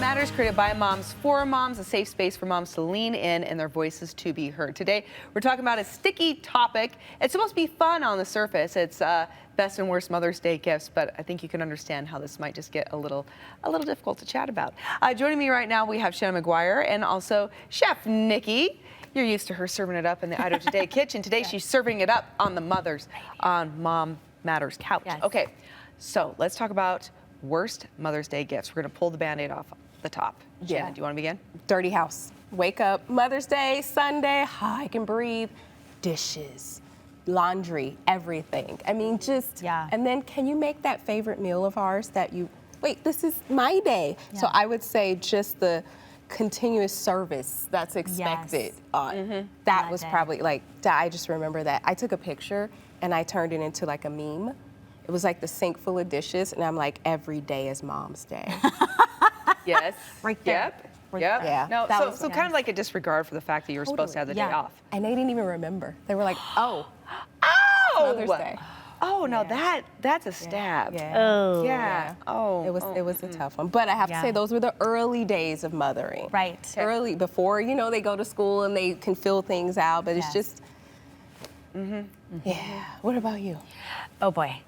Matters, created by moms for moms, a safe space for moms to lean in and their voices to be heard. Today, we're talking about a sticky topic. It's supposed to be fun on the surface. It's best and worst Mother's Day gifts, but I think you can understand how this might just get a little difficult to chat about. Joining me right now, we have Shannon McGuire and also Chef Nikki. You're used to her serving it up in the Idaho-today kitchen. Today, she's serving it up on the Mom Matters couch. Yes. Okay, so let's talk about worst Mother's Day gifts. We're gonna pull the Band-Aid off the top. Yeah. Shannon, do you wanna begin? Dirty house. Wake up Mother's Day, Sunday, I can breathe. Dishes, laundry, everything. I mean, just, Yeah. And then can you make that favorite meal of ours that you, wait, this is my day. Yeah. So I would say just the continuous service that's expected. Yes. That was day. probably like, I just remember that. I took a picture and I turned it into like a meme. It was like the sink full of dishes, and I'm like, every day is Mom's Day. Yes. Right there. Yep. Right Yep. there. Yeah. No, That so, was- so kind of like a disregard for the fact that you were supposed to have the day Yeah. off. And they didn't even remember. They were like, oh, Oh! Mother's Day. Oh, no, Yeah. that's a stab. Yeah. Oh. Yeah. Oh. It was a tough one. But I have to Yeah. say, those were the early days of mothering. Right. Early, before, they go to school and they can fill things out, but it's Yes. just, yeah. What about you? Oh boy.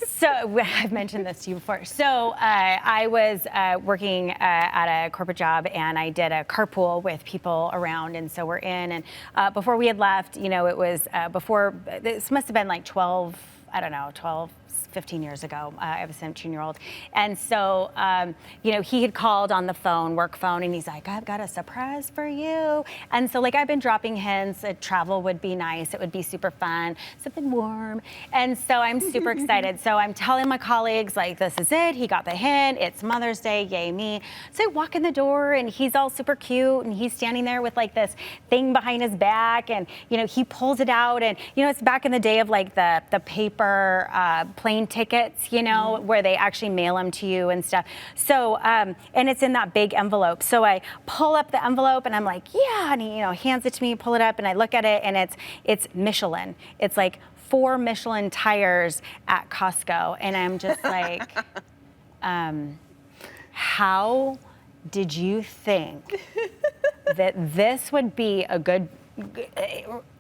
So I've mentioned this to you before. So I was working at a corporate job, and I did a carpool with people around, and so we're in. And before we had left, it was before. This must have been like 12. I don't know, 15 years ago. I have a 17-year-old. And so, he had called on the phone, work phone, and he's like, I've got a surprise for you. And so, I've been dropping hints that travel would be nice. It would be super fun, something warm. And so I'm super excited. So I'm telling my colleagues, this is it. He got the hint. It's Mother's Day. Yay, me. So I walk in the door, and he's all super cute, and he's standing there with, this thing behind his back, and, he pulls it out, and, it's back in the day of, the paper plane tickets, where they actually mail them to you and stuff. So, and it's in that big envelope. So I pull up the envelope and I'm like, yeah, and he, hands it to me, pull it up, and I look at it, and it's Michelin. It's 4 Michelin tires at Costco. And I'm just like, how did you think that this would be a good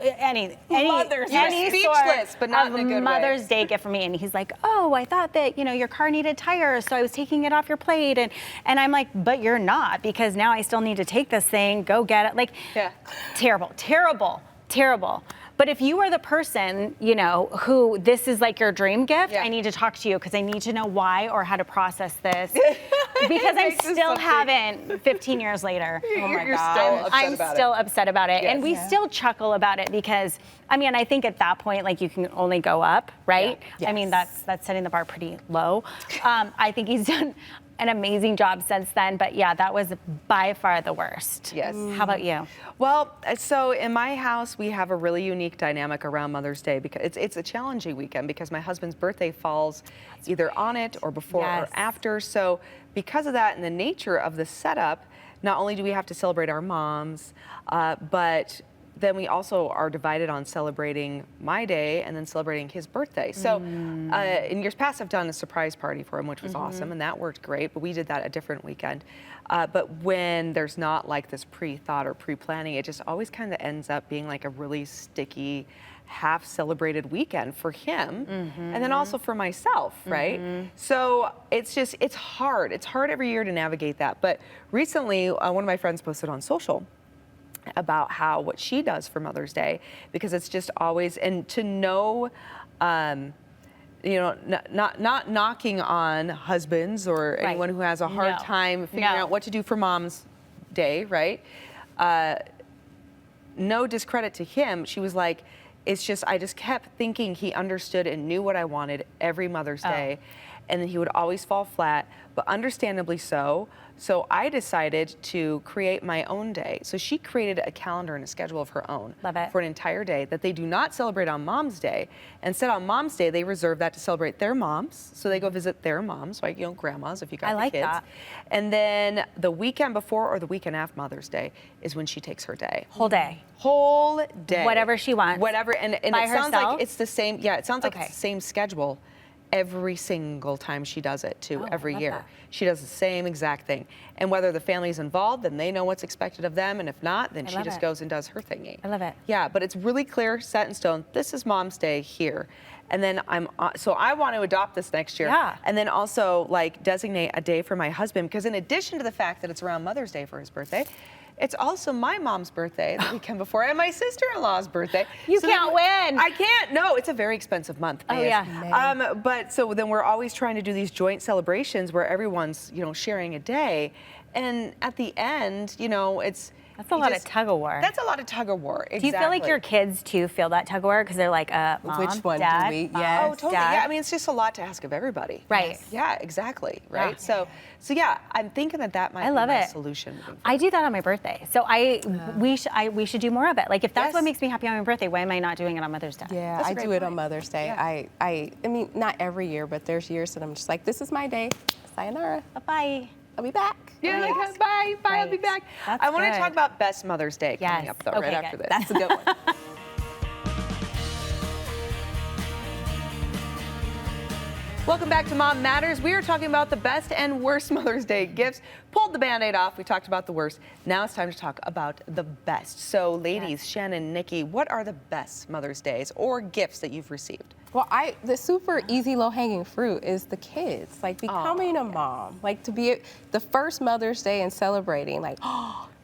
any Mother's any Day. sort Speechless, but not of in a good Mother's way. Day gift for me? And he's like, oh, I thought that your car needed tires, so I was taking it off your plate. And I'm like, but you're not, because now I still need to take this thing, go get it. Yeah. Terrible. But if you are the person, who this is your dream gift, Yeah. I need to talk to you, because I need to know why or how to process this. Because I Makes this still something. haven't, 15 years later. You're still upset I'm about still it. upset about it. Yes. And we Yeah. still chuckle about it, because, I think at that point, you can only go up, right? Yeah. I mean, Yes. that's setting the bar pretty low. I think he's done an amazing job since then, but yeah, that was by far the worst. Yes. How about you? Well, so in my house, we have a really unique dynamic around Mother's Day, because it's a challenging weekend, because my husband's birthday falls either on it or before Yes. or after. So because of that and the nature of the setup, not only do we have to celebrate our moms, but then we also are divided on celebrating my day and then celebrating his birthday. So in years past, I've done a surprise party for him, which was awesome, and that worked great, but we did that a different weekend. But when there's not this pre-thought or pre-planning, it just always kind of ends up being a really sticky, half-celebrated weekend for him, and then also for myself, right? So it's hard. It's hard every year to navigate that. But recently, one of my friends posted on social about what she does for Mother's Day, because it's just always, and to know, not knocking on husbands or Right. anyone who has a hard No. time figuring No. out what to do for Mom's Day, right? No discredit to him. She was like, it's just, I just kept thinking he understood and knew what I wanted every Mother's Day, and then he would always fall flat, but understandably so. So I decided to create my own day. So she created a calendar and a schedule of her own. Love it. For an entire day that they do not celebrate on Mom's Day. Instead, on Mom's Day, they reserve that to celebrate their moms. So they go visit their moms, like, grandmas, if you got I the like kids. that. And then the weekend before or the weekend after Mother's Day is when she takes her day. Whole day. Whole day. Whatever she wants. Whatever. And By it sounds herself? like it's the same, yeah, it sounds like Okay. it's the same schedule every single time she does it too, Oh, I every love year. that. She does the same exact thing. And whether the family's involved, then they know what's expected of them. And if not, then she love just it. goes and does her thingy. I love it. Yeah, but it's really clear, set in stone. This is Mom's Day here. And then so I want to adopt this next year. Yeah. And then also like designate a day for my husband, because in addition to the fact that it's around Mother's Day for his birthday, it's also my mom's birthday the weekend before, and my sister-in-law's birthday. You So can't then- win. I can't. No, it's a very expensive month. Oh, May is. yeah. But so then we're always trying to do these joint celebrations where everyone's, sharing a day, and at the end, That's a lot of tug of war. That's a lot of tug of war. Exactly. Do you feel like your kids too feel that tug of war because they're like, Mom, Which one do Dad, we? Mom, Yes. Oh, totally. Dad? Yeah, I mean, it's just a lot to ask of everybody. Right. Yeah, exactly. Right. Yeah. So yeah, I'm thinking that might I be love my it. solution. moving I do that on my birthday. So we should do more of it. Like if that's Yes. what makes me happy on my birthday, why am I not doing it on Mother's Day? Yeah, That's a I great do it on point. Mother's Day. Yeah. I mean, not every year, but there's years that I'm just like, this is my day. Sayonara. Bye-bye. I'll be back. Yeah, Yes. like, bye, I'll be Right. back. That's I want to good. talk about best Mother's Day coming Yes. up, though, Okay, right good. after this. That's a good one. Welcome back to Mom Matters. We are talking about the best and worst Mother's Day gifts. Pulled the Band-Aid off. We talked about the worst. Now it's time to talk about the best. So, ladies, Shannon, Nikki, what are the best Mother's Days or gifts that you've received? Well, the super easy low-hanging fruit is the kids, like becoming a mom, like to be the first Mother's Day and celebrating, like,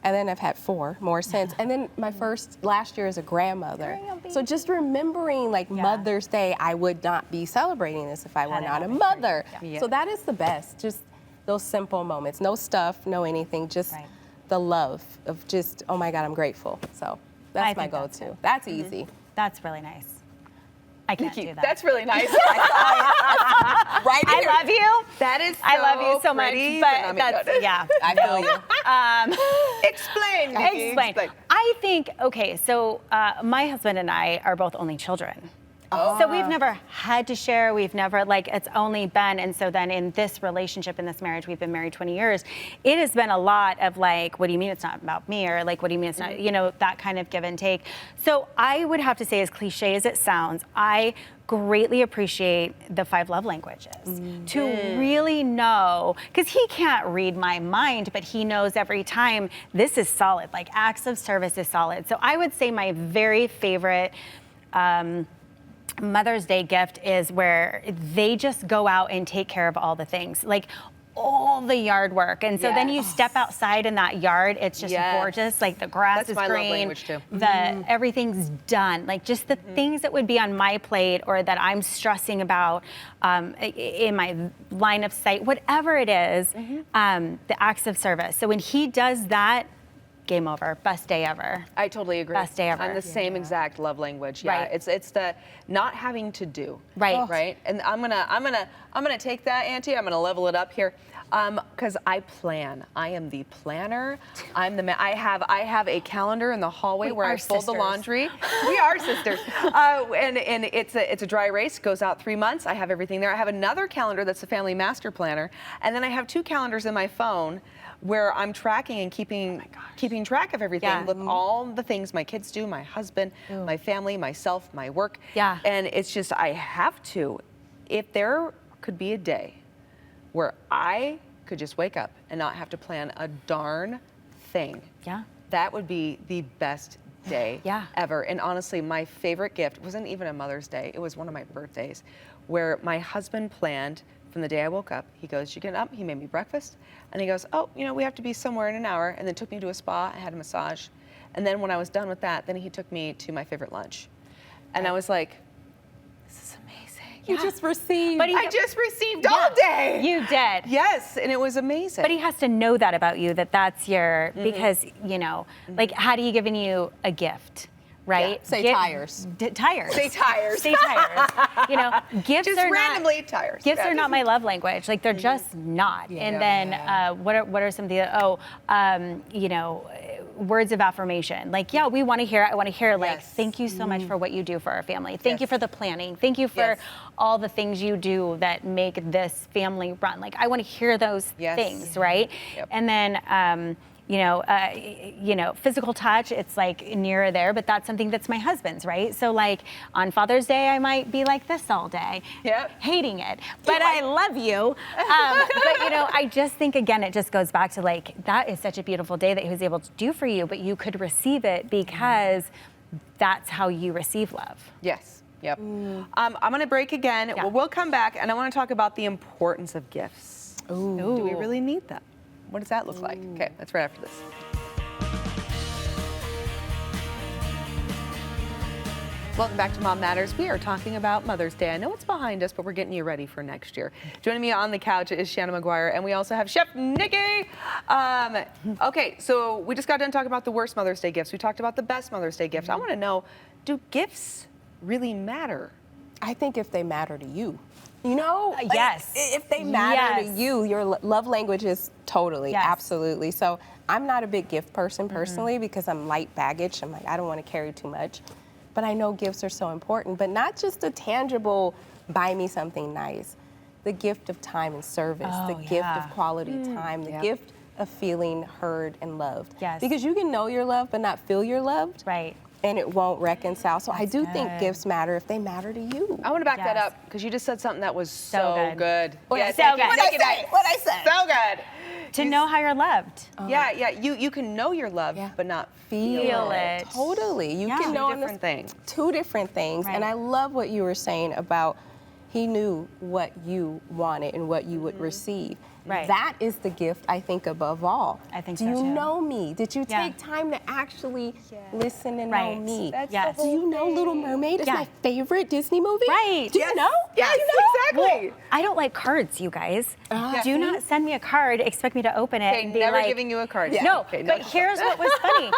and then I've had 4 more since, and then my first last year as a grandmother. So just remembering, like, Mother's Day, I would not be celebrating this if I were not a mother. Yeah. So that is the best, just those simple moments, no stuff, no anything, just Right. the love of just, oh my God, I'm grateful. So I that's my think that's go-to. good. That's easy. That's really nice. I can't Nikki, do that. that's really nice. Right I here. love you. That is so I love you so much, pretty, but I mean, that's no. yeah. I feel you. Explain, Nikki. Explain. I think, okay, so my husband and I are both only children. So we've never had to share, we've never, like, it's only been, and so then in this relationship, in this marriage, we've been married 20 years, it has been a lot of like, what do you mean it's not about me? Or like, what do you mean it's not, that kind of give and take. So I would have to say, as cliche as it sounds, I greatly appreciate the 5 love languages to really know, because he can't read my mind, but he knows every time this is solid, like acts of service is solid. So I would say my very favorite Mother's Day gift is where they just go out and take care of all the things, like all the yard work. And so then you step outside in that yard, it's just Yes. gorgeous. Like the grass That's is my love green, language too. everything's done. Like just the things that would be on my plate or that I'm stressing about in my line of sight, whatever it is, the acts of service. So when he does that, game over, best day ever. I totally agree. Best day ever. I'm the same exact love language. Yeah, Right. it's the not having to do. Right. Right. And I'm gonna take that, Auntie. I'm gonna level it up here, because I plan. I am the planner. I'm the I have a calendar in the hallway We where I are fold the sisters. laundry. We are sisters. And it's a dry erase. Goes out 3 months. I have everything there. I have another calendar that's the family master planner, and then I have 2 calendars in my phone where I'm tracking and keeping track of everything. Yeah. Look, all the things my kids do, my husband, my family, myself, my work. Yeah. And it's just, I have to. If there could be a day where I could just wake up and not have to plan a darn thing, Yeah. that would be the best day Yeah. ever. And honestly, my favorite gift wasn't even a Mother's Day. It was one of my birthdays where my husband planned from the day I woke up. He goes, you get up, he made me breakfast. And he goes, oh, we have to be somewhere in an hour. And then took me to a spa. I had a massage. And then when I was done with that, then he took me to my favorite lunch. And I was like, this is amazing. You just received. But he- I just received all day. You did. Yes, and it was amazing. But he has to know that about you, that's your, because, like, had he given you a gift, right? Say Gi- tires. Tires. Say tires. Say tires. Gifts Just are randomly not, tires. Gifts Yeah. are not my love language. Like, they're just not. And then what are some of the, words of affirmation. Like, yeah, we want to hear, I want to hear, like, Yes. thank you so much for what you do for our family. Thank you Yes. for the planning. Thank you for Yes. all the things you do that make this family run. Like, I want to hear those Yes. things, right? Yep. And then physical touch, it's like near or there, but that's something that's my husband's, right? So like on Father's Day, I might be like this all day, hating it, but I love you. But I just think, again, it just goes back to like, that is such a beautiful day that he was able to do for you, but you could receive it because that's how you receive love. Yes. Yep. I'm going to break again. Yeah. Well, we'll come back, and I want to talk about the importance of gifts. Ooh. Do we really need them? What does that look like? Okay, that's right after this. Welcome back to Mom Matters. We are talking about Mother's Day. I know it's behind us, but we're getting you ready for next year. Joining me on the couch is Shannon McGuire, and we also have Chef Nikki. Okay, so we just got done talking about the worst Mother's Day gifts. We talked about the best Mother's Day gifts. I want to know, do gifts really matter? I think if they matter to you. Like, yes. If they matter to Yes. you, your love language is totally, Yes. absolutely. So I'm not a big gift person personally because I'm light baggage. I'm like, I don't want to carry too much. But I know gifts are so important, but not just a tangible, buy me something nice. The gift of time and service, the gift of quality time, the gift of feeling heard and loved. Yes. Because you can know you're loved but not feel you're loved. Right. And it won't reconcile. So I do think good. gifts matter if they matter to you. I want to back that Yes. up because you just said something that was So so good. good. What So good. What'd I say? What'd I say? So good. To know how you're loved. Yeah. You can know you're loved, but not Feel it. Totally. You Yeah. can know Two different things. Two different things. Right. And I love what you were saying about he knew what you wanted and what you would receive. Right. That is the gift, I think, above all. I think Do so, you too. know me? Did you Yeah. take time to actually listen and know Right. me? That's Yes. the Do whole you know Little Mermaid is Yeah. my favorite Disney movie? Right. Do you know? Yes, Do you know? exactly. I don't like cards, you guys. Yeah. Do not send me a card, expect me to open it Okay, and be never like, giving you a card. No, Okay, but here's what was funny.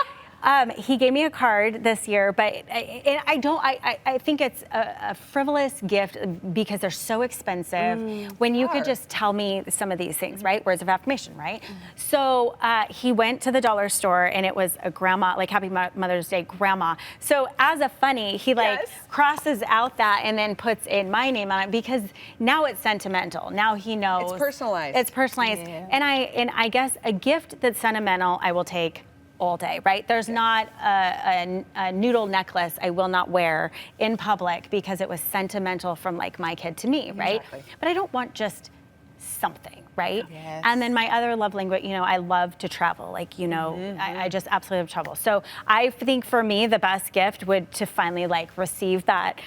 He gave me a card this year, but I think it's a frivolous gift because they're so expensive when you could just tell me some of these things, right? Words of affirmation, right? So he went to the dollar store and it was a grandma, like Happy Mother's Day grandma. So as a funny, he like crosses out that and then puts in my name on it because now it's sentimental. Now he knows. It's personalized. It's personalized. Yeah. And I guess a gift that's sentimental, I will take all day, right? There's not a noodle necklace I will not wear in public because it was sentimental from like my kid to me, right? Exactly. But I don't want just something, right? Yes. And then my other love language, I love to travel. Like, I just absolutely love travel. So I think for me, the best gift would to finally like receive that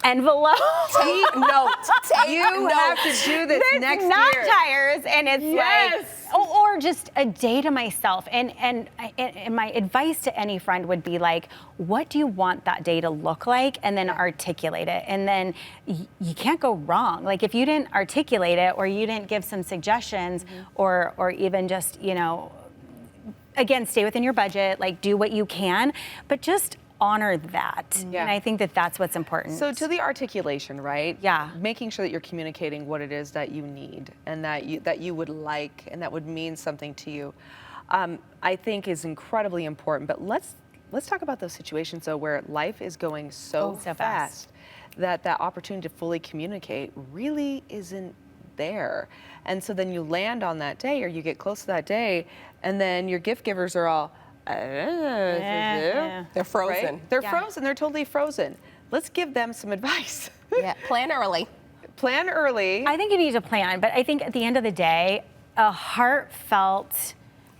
envelope. Take note. Take You note. have to do this It's next not year. tires, and it's Yes. like, or just a day to myself. And my advice to any friend would be like, what do you want that day to look like, and then articulate it, and then you can't go wrong. Like if you didn't articulate it, or you didn't give some suggestions, or even just again, stay within your budget, like do what you can, but just honor that. Yeah. And I think that that's what's important. So to the articulation, right? Yeah. Making sure that you're communicating what it is that you need and that you would like and that would mean something to you, I think is incredibly important. But let's talk about those situations though where life is going so so fast fast. that opportunity to fully communicate really isn't there. And so then you land on that day or you get close to that day and then your gift givers are all, Yeah. They're frozen. right? They're Yeah. frozen. They're totally frozen. Let's give them some advice. Yeah. Plan early. Plan early. I think you need to plan, but I think at the end of the day, a heartfelt,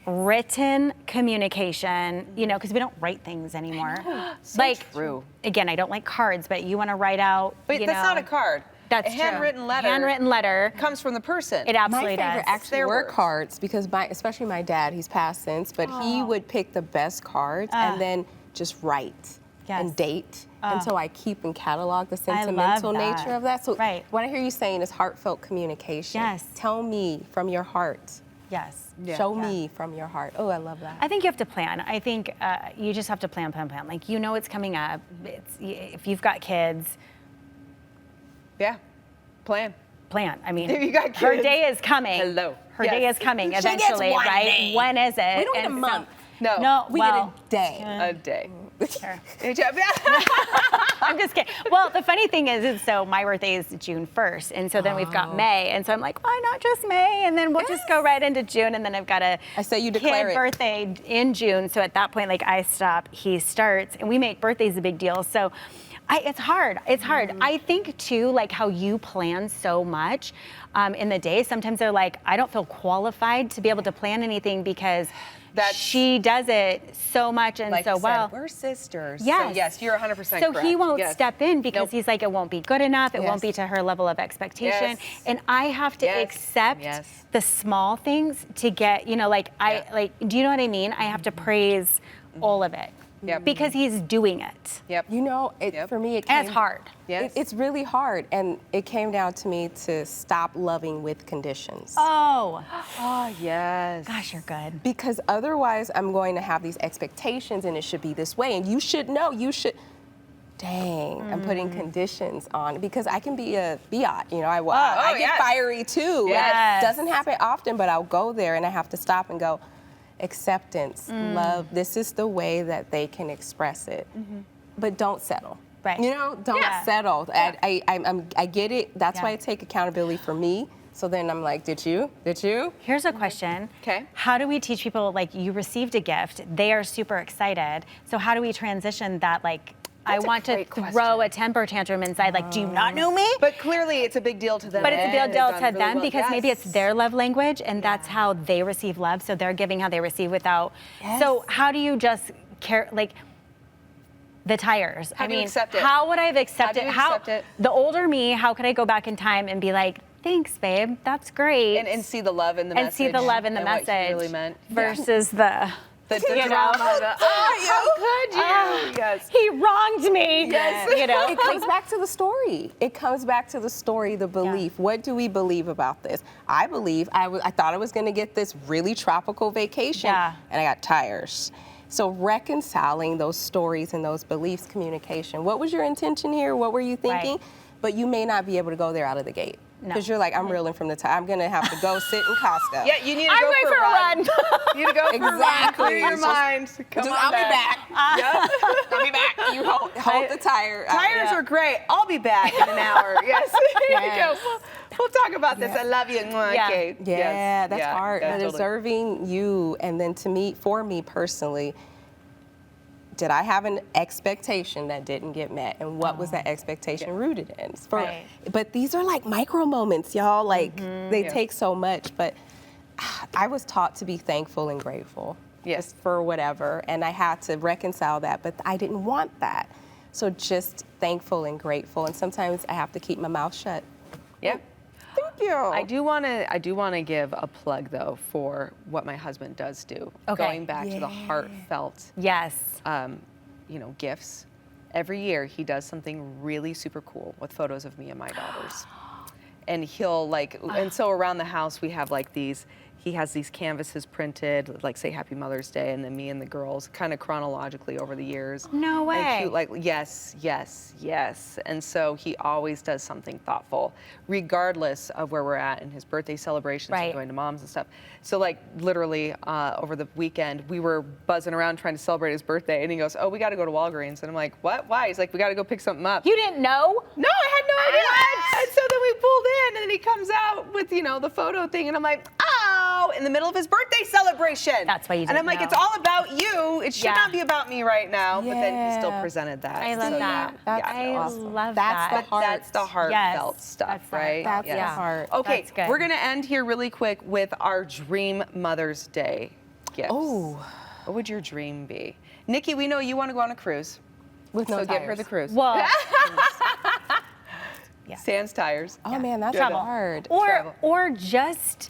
written communication, because we don't write things anymore. So like, true. Again, I don't like cards, but you want to write out. But that's not a card. That's a handwritten true. letter. Handwritten letter. Comes from the person. It absolutely My favorite does. actually Their were words. cards because especially my dad, he's passed since, but he would pick the best cards and then just write and Yes. date. And so I keep and catalog the I love sentimental that. nature of that. So Right. what I hear you saying is heartfelt communication. Yes. Tell me from your heart. Yes. Yeah. Show me from your heart. Oh, I love that. I think you have to plan. I think you just have to plan. Like, it's coming up. If you've got kids, Yeah. Plan. plan. I mean, If you got her kids. day is coming. Hello. Her Yes. day is coming She gets eventually, one right? day. When is it? We don't get a And so- month. No. No, We well, get a day. A day. Sure. I'm just kidding. Well, the funny thing is so my birthday is June 1st, and so then we've got May, and so I'm like, why not just May? And then we'll just go right into June, and then I've got a I say you declare kid it. birthday in June, so at that point, like I stop, he starts, and we make birthdays a big deal. So it's hard. It's hard. I think too, like how you plan so much in the day. Sometimes they're like, I don't feel qualified to be able to plan anything because she does it so much and like so you well. said, we're sisters. Yes. So yes, you're 100% So correct. he won't Yes. step in because Nope. he's like, it won't be good enough. It won't be Yes. to her level of expectation. Yes. And I have to Yes. accept Yes. the small things to get, you know, like do you know what I mean? I have to praise all of it. Yep. Because he's doing it. Yep. You know, Yep. for me, it And came, it's hard. Yes. It's really hard, and it came down to me to stop loving with conditions. Oh, Oh, yes. gosh, you're good. Because otherwise, I'm going to have these expectations, and it should be this way, and you should know, you should. Dang, I'm putting conditions on because I can be a biatch, you know. I get yes. fiery too. Yes. It doesn't happen often, but I'll go there, and I have to stop and go. Acceptance, love. This is the way that they can express it, but don't settle. Right. You know, don't Yeah. settle. Yeah. I get it. That's why Yeah. I take accountability for me. So then I'm like, did you? Here's a question. Okay. How do we teach people, like, you received a gift, they are super excited. So how do we transition that, like, I That's a want to great throw question. a temper tantrum inside, like, do you not know me? But clearly, it's a big deal to them. But it's a big and deal they've to done really them well. because maybe it's Yes. their love language and that's how they receive love. So they're giving how they receive without. So how do you just care, like, the tires? How do you accept it? How would I have accepted? do you accept it? The older me, how could I go back in time and be like, thanks, babe, that's great. And see the love in the And message. see the love in the and what message he really meant. versus the The you know, drama. How could you? Yes. he wronged me. Yes. You know. It comes back to the story. It comes back to the story, the belief. What do we believe about this? I believe I thought I was going to get this really tropical vacation, Yeah. and I got tires. So reconciling those stories and those beliefs, communication. What was your intention here? What were you thinking? Right. But you may not be able to go there out of the gate. No. Because you're like, I'm reeling from the time. I'm going to have to go sit in Costco. Yeah, you need to I'm go going for a run. You need to go for a run. Exactly. Clear your It's just- mind. Come on I'll be back. Yep. I'll be back. You hold the tire. Tires are great. I'll be back in an hour. Yes. Here you go. Yes. We'll talk about this. I love you. Mwah, Yeah. Kate. Yeah, Yes. that's hard. Yeah, But totally. observing you, and then for me personally, did I have an expectation that didn't get met? And what was that expectation rooted in? Right. But these are like micro moments, y'all. Like, they Yeah. take so much. But I was taught to be thankful and grateful. Yes. Just for whatever. And I had to reconcile that, but I didn't want that. So just thankful and grateful. And sometimes I have to keep my mouth shut. Yeah. Thank you. I do want to give a plug though for what my husband does do. Okay. Going back to the heartfelt, Yes. gifts. Every year he does something really super cool with photos of me and my daughters. And he'll and so around the house we have like these. He has these canvases printed, like say Happy Mother's Day, and then me and the girls, kind of chronologically over the years. No way. And cute, like yes, yes, yes. And so he always does something thoughtful, regardless of where we're at in his birthday celebrations, Right. and going to mom's and stuff. So like literally over the weekend, we were buzzing around trying to celebrate his birthday, and he goes, "Oh, we got to go to Walgreens," and I'm like, "What? Why?" He's like, "We got to go pick something up." You didn't know? No, I had no idea. And so then we pulled in, and then he comes out with, the photo thing, and I'm like, oh, in the middle of his birthday celebration. That's why you And didn't I'm like, know. it's all about you. It should Yeah. not be about me right now. But then he still Yeah. presented that. I love So, that. That's I awesome. love That's that. the heart. That's the heartfelt Yes, stuff, that's the- right? That's Yes. the heart. Okay, That's good. we're going to end here really quick with our dream Mother's Day gifts. Oh. What would your dream be? Nikki, we know you want to go on a cruise. With no So get her tires. the cruise. Well, Sans tires. Oh man, that's Travel. hard. or just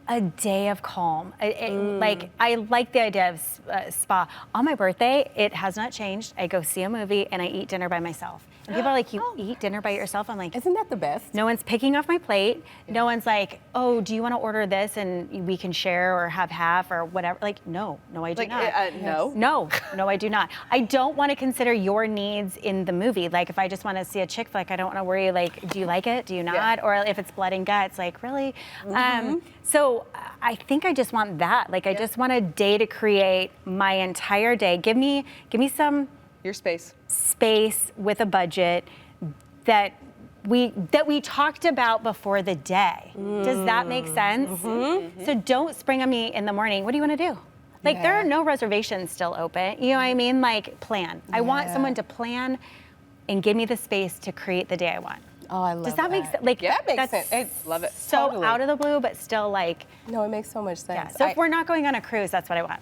a day of calm. Like I like the idea of spa. On my birthday, it has not changed. I go see a movie and I eat dinner by myself. And people are like, "You eat dinner by yourself?" I'm like, Isn't that the best? no one's picking off my plate. No one's like, "Oh, do you want to order this and we can share or have half or whatever?" Like, no, I do Like, not. no. No, I do not. I don't want to consider your needs in the movie. Like, if I just want to see a chick flick, I don't want to worry, like, do you like it? Do you not? Yeah. Or if it's blood and guts, like, really? So So I think I just want that. Like, I just want a day to create my entire day. Give me some Your space. space with a budget that we talked about before the day. Does that make sense? So don't spring on me in the morning. What do you want to do? Like, there are no reservations still open. You know what I mean? Like, plan. I want someone to plan and give me the space to create the day I want. Oh, I love that. Does that make sense? Like, that makes that's sense. Love it. So Totally. out of the blue, but still like, No, it makes so much sense. yeah. So if we're not going on a cruise, that's what I want.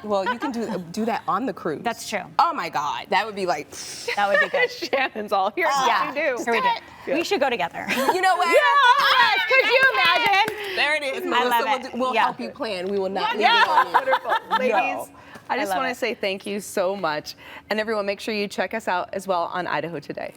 Well, you can do that on the cruise. That's true. Oh my God, that would be like, That would be good. Shannon's all here. Yeah. What do you do? Here we do. We should go together. you know what? Yes, could you imagine? There it is. I love Melissa, it. We'll Yeah. help you plan. We will not leave Yeah. it on you. Wonderful. Ladies, No. I just love want to it. say thank you so much. And everyone, make sure you check us out as well on Idaho Today.